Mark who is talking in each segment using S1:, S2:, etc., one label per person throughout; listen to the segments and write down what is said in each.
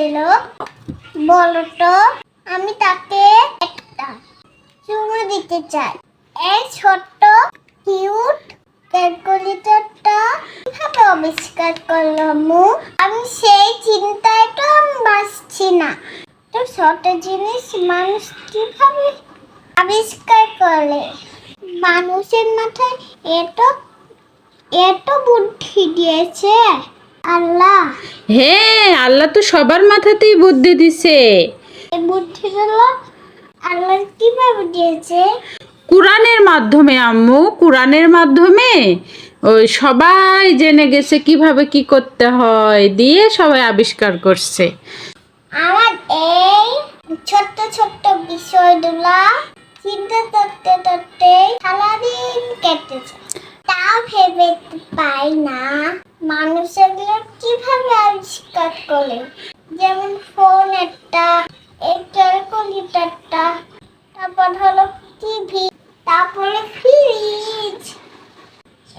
S1: হলো বলো তো, আমি তাকে একটা চুমু দিতে চাই। এই ছোট্ট কিউট ক্যালকুলেটরটা কিভাবে আবিষ্কার করলো আম্মু? আমি সেই চিন্তায় তো বাঁচছি না। তো ছোট জিনিস মানুষ কিভাবে আবিষ্কার করে? মানুষের মাথায় এত এত বুদ্ধি দিয়েছে আল্লাহ।
S2: হ্যাঁ, আল্লাহ তো সবার মাথাতেই বুদ্ধি দিছে।
S1: এই বুদ্ধিগুলো আল্লাহ কিভাবে দিয়েছে?
S2: কুরআনের মাধ্যমে আম্মু, কুরআনের মাধ্যমে ওই সবাই জেনে গেছে কিভাবে কি করতে হয়, দিয়ে সবাই আবিষ্কার করছে।
S1: আমার এই ছোট্ট ছোট্ট বিষয়গুলো চিন্তা করতে করতে সারাদিন কেটেছে। তাও ভেবে পাই না মানুষ এগুলো কিভাবে আবিষ্কার করে। যেমন ফোন একটা, এই ক্যালকুলেটরটা, তারপর হলো টিভি, তারপরে ফ্রিজ।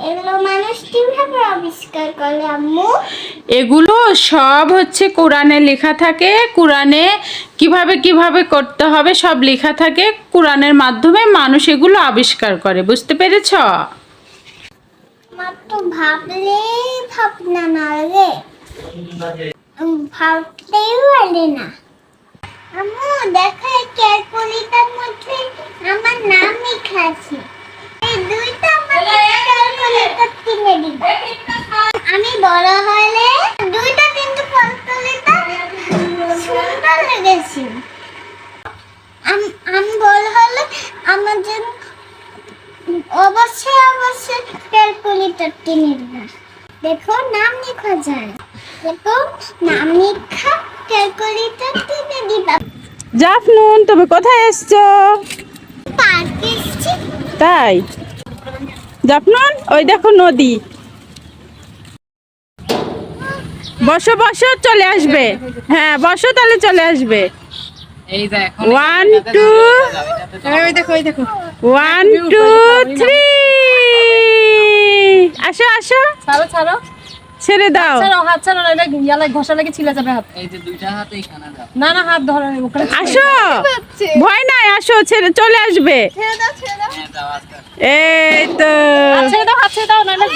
S1: এগুলো মানুষ কিভাবে আবিষ্কার করে আম্মু?
S2: এগুলো সব হচ্ছে কোরআনে লেখা থাকে। কোরআনে কিভাবে কিভাবে করতে হবে সব লেখা থাকে। কোরআনের মাধ্যমে মানুষ এগুলো আবিষ্কার করে। বুঝতে পেরেছ?
S1: আমার তো ভাবলেই ভাবনা না রে, ভাবতেই পারি না। আম্মু দেখো, এই ক্যালকুলেটর মধ্যে আমার নাম লেখা আছে। এই দুইটা আমার ক্যালকুলেটর কিনে দিন। আমি বড় হলে দুইটা কিন্তু ক্যালকুলেটর সুন্দর লেগেছে। আমি বড় হলে আমার জন্য অবশ্যই অবশ্যই ক্যালকুলেটর কিনে দিবা। দেখো নাম লেখা যায়, দেখো নাম লেখা ক্যালকুলেটর কিনে দিবা।
S2: জাফনুন, তুমি কোথায় এসছো?
S1: পার্কে এসেছি।
S2: তাই? জাফনুন, ওই দেখো নদী। বসো বসো, চলে আসবে। হ্যাঁ বসো, তাহলে চলে আসবে।
S3: এই দেখো
S2: 1 2
S3: ওই দেখো
S2: 1 2 3। আসো আসো,
S3: ছাড়ো ছাড়ো
S2: ছেড়ে দাও।
S3: ছাড়ো, হাত ছাড়ো, নাহলে ইয়ালে ঘষা লেগে ছিলে যাবে হাত।
S4: এই যে দুইটা হাতে এখানে দাও।
S3: না না, হাত ধরো ওখানে।
S2: আসো, ভয় নাই, আসো, ছেড়ে চলে আসবে।
S4: হ্যাঁ দাও আস্তে আস্তে।
S2: এই তো।
S3: হাত ছেড়ে দাও, হাত ছেড়ে দাও, নাহলে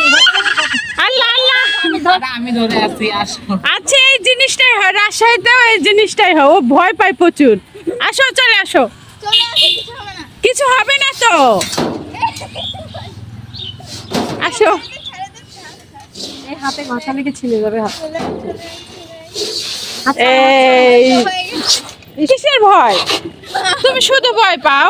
S2: আল্লাহ আল্লাহ।
S4: দাদা, আমি ধরে আছি, আসো।
S2: আচ্ছা, এই জিনিসটাই হয় রাজশাহীতেও, এই জিনিসটাই হয়। ও ভয় পায় প্রচুর। আসো, চলে আসো। কিছু হবে না তো। আসো।
S3: এই হাতে ঘষা লেগে ছিলে যাবে হাত।
S2: এই কিসের ভয়? তুমি শুধু ভয় পাও।